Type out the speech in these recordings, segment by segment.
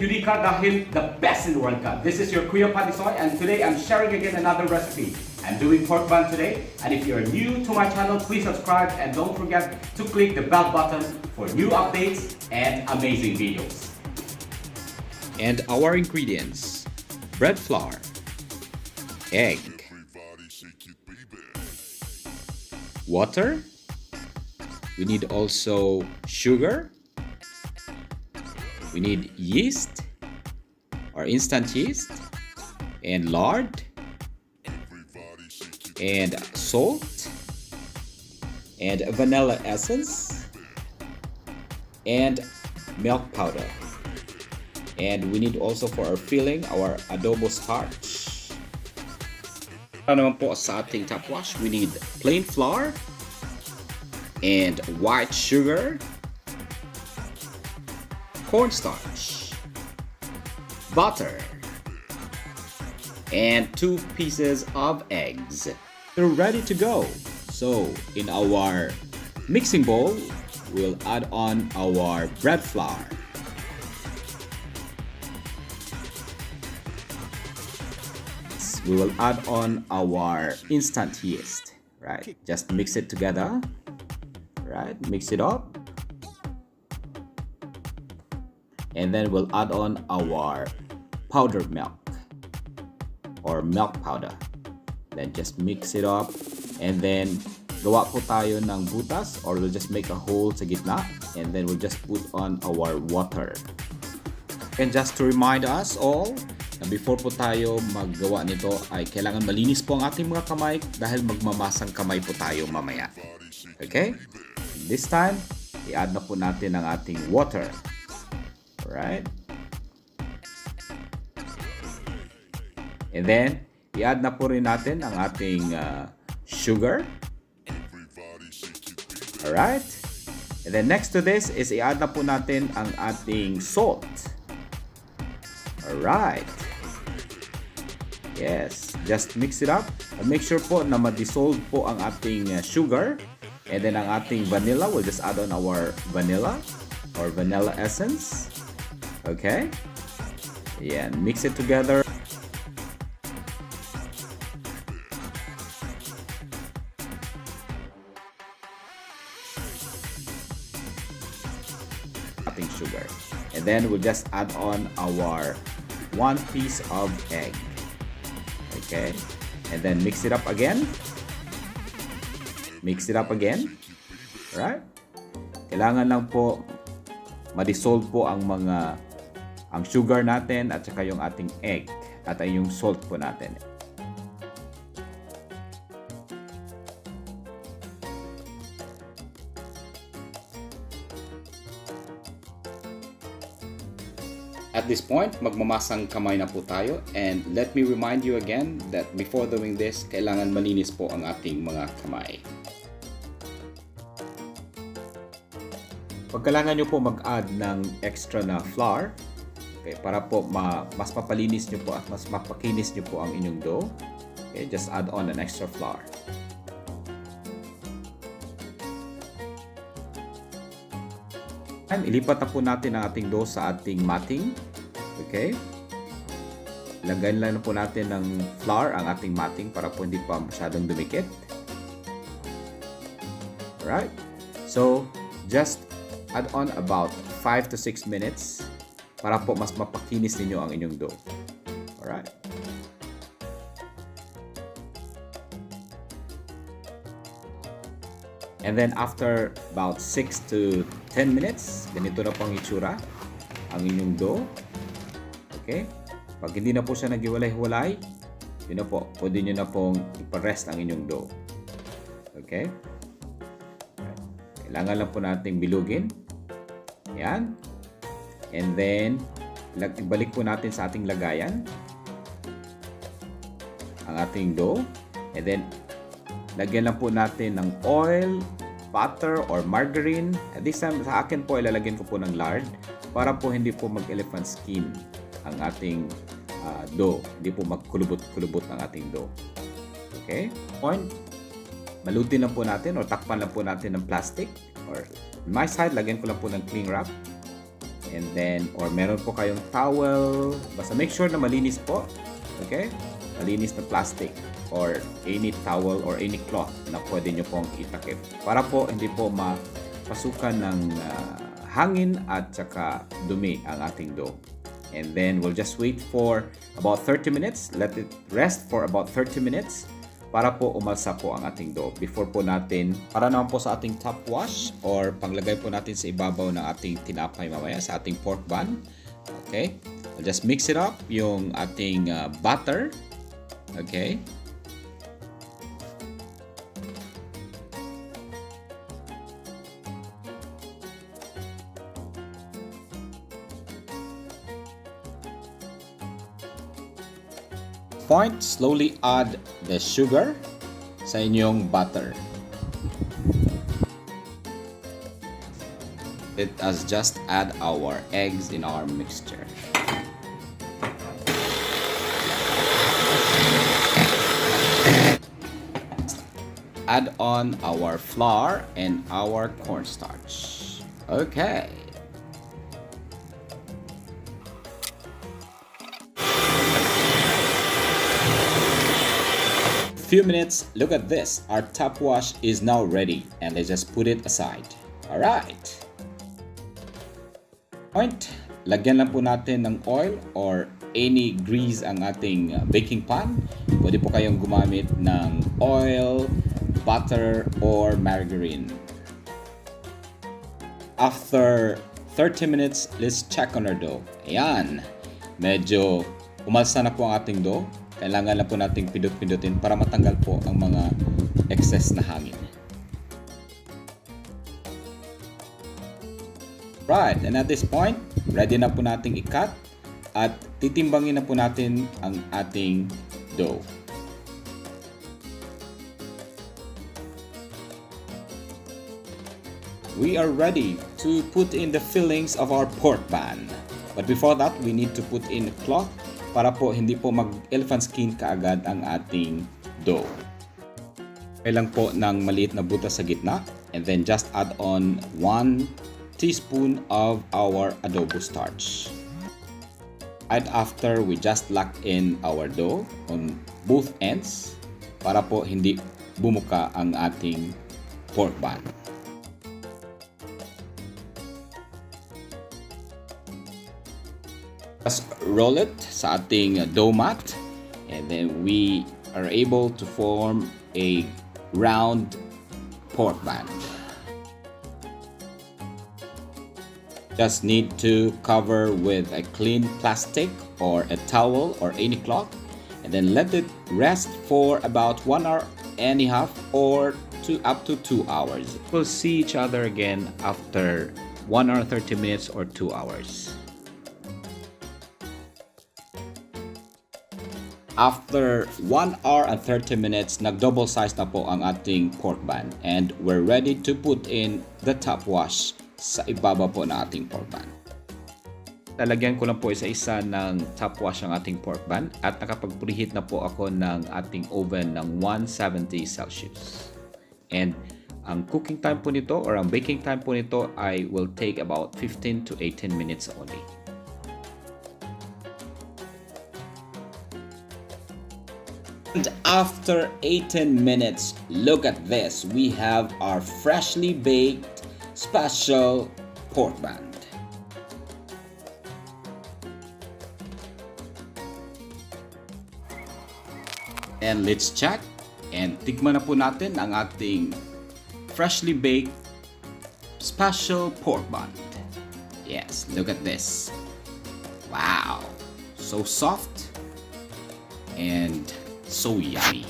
puri ka dahil the best in the world ka. This is your Kuya PANDISOY, and today I'm sharing again another recipe. I'm doing pork bun today, and if you're new to my channel, please subscribe and don't forget to click the bell button for new updates and amazing videos. And our ingredients: bread flour, egg, water, we need also sugar, we need yeast or instant yeast, and lard, and salt, and vanilla essence, and milk powder. And we need also for our filling our adobo starch. Ano naman po sa ating top wash, we need plain flour and white sugar, cornstarch, butter, and 2 pieces of eggs. They're ready to go. So in our mixing bowl, we'll add on our bread flour. We will add on our instant yeast, right? Just mix it together, right? Mix it up. And then we'll add on our powdered milk or milk powder. Then just mix it up, and then gawa po tayo ng butas, or we'll just make a hole sa gitna, and then we'll just put on our water. And just to remind us all, na before po tayo maggawa nito ay kailangan malinis po ang ating mga kamay dahil magmamasang kamay po tayo mamaya. Okay? This time, i-add na po natin ang ating water. Alright? And then, i-add na po rin natin ang ating sugar. Alright? And then next to this is i-add na po natin ang ating salt. Alright. Yes, just mix it up. And make sure po na ma-dissolve po ang ating sugar. And then ang ating vanilla, we'll just add on our vanilla or vanilla essence. Okay? Yeah, mix it together. Ating sugar. And then we'll just add on our 1 piece of egg. Okay, and then mix it up again. Mix it up again. Right? Kailangan lang po ma-dissolve po ang sugar natin at saka yung ating egg at yung salt po natin. At this point, magmamasang kamay na po tayo, and let me remind you again that before doing this, kailangan malinis po ang ating mga kamay. Pag kailangan nyo po mag-add ng extra na flour, okay, para po mas mapalinis nyo po at mas mapakinis nyo po ang inyong dough, okay, just add on an extra flour. Ilipat na po natin ang ating dough sa ating matting. Okay? Lagyan lang po natin ng flour ang ating matting para po hindi pa masyadong dumikit. Alright? So, just add on about 5 to 6 minutes para po mas mapakinis ninyo ang inyong dough. Alright? And then after about 6 to 10 minutes, ganito na po ang itsura ang inyong dough. Okay? Pag hindi na po siya naghiwalay-hiwalay, yun na po, pwede nyo na pong iparest ang inyong dough. Okay? Kailangan lang po nating bilugin. Yan. And then, ibalik po natin sa ating lagayan ang ating dough. And then, lagyan lang po natin ng oil, butter, or margarine. At this time, sa akin po, ilalagyan ko po ng lard para po hindi po mag-elephant skin ang ating dough. Hindi po magkulubot-kulubot ang ating dough. Okay? Point. Malutin lang po natin or takpan lang po natin ng plastic. Or on my side, lagyan ko lang po ng cling wrap. And then, or meron po kayong towel. Basta make sure na malinis po. Okay? Malinis na plastic or any towel or any cloth na pwede nyo pong itakip. Para po hindi po mapasukan ng hangin at saka dumi ang ating dough. And then we'll just wait for about 30 minutes. Let it rest for about 30 minutes para po umalsa po ang ating dough. Before po natin, para naman po sa ating top wash or panglagay po natin sa ibabaw ng ating tinapay mamaya sa ating pork bun. Okay? I'll just mix it up yung ating butter. Okay? Point, slowly add the sugar sa inyong butter. Let us just add our eggs in our mixture. Add on our flour and our cornstarch. Okay. Few minutes, look at this. Our top wash is now ready and let's just put it aside. Alright. Point, lagyan lang po natin ng oil or any grease ang ating baking pan. Pwede po kayong gumamit ng oil, butter, or margarine. After 30 minutes, let's check on our dough. Ayan. Medyo umalsa na po ang ating dough. Kailangan na po nating pindot-pindutin para matanggal po ang mga excess na hangin. Right, and at this point, ready na po nating i-cut at titimbangin na po natin ang ating dough. We are ready to put in the fillings of our pork bun. But before that, we need to put in a cloth para po hindi po mag-elephant skin kaagad ang ating dough. Kailang po ng maliit na butas sa gitna and then just add on 1 teaspoon of our adobo starch. Right after, we just lock in our dough on both ends para po hindi bumuka ang ating pork bun. Just roll it sa ating dough mat and then we are able to form a round pork bun. Just need to cover with a clean plastic or a towel or any cloth and then let it rest for about 1 hour and a half or up to 2 hours. We'll see each other again after 1 hour 30 minutes or 2 hours. After 1 hour and 30 minutes, nag-double size na po ang ating pork bun and we're ready to put in the top wash sa ibaba po ng ating pork bun. Lalagyan ko lang po isa-isa ng top wash ang ating pork bun at nakapag-preheat na po ako ng ating oven ng 170 Celsius. And ang cooking time po nito or ang baking time po nito ay will take about 15 to 18 minutes only. And after 18 minutes, look at this. We have our freshly baked special pork bun. And let's check and tikman na po natin ang ating freshly baked special pork bun. Yes, look at this. Wow, so soft and so yummy.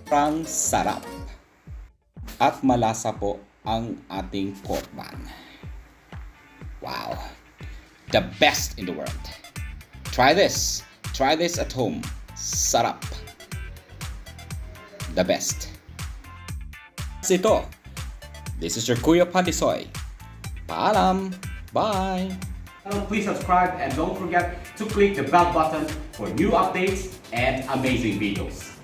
Sobrang sarap at malasa po ang ating pork bun. Wow, the best in the world. Try this at home. Sarap, the best. Ito, this is your Kuya PANDISOY. Paalam, bye. Please subscribe and don't forget to click the bell button for new updates and amazing videos.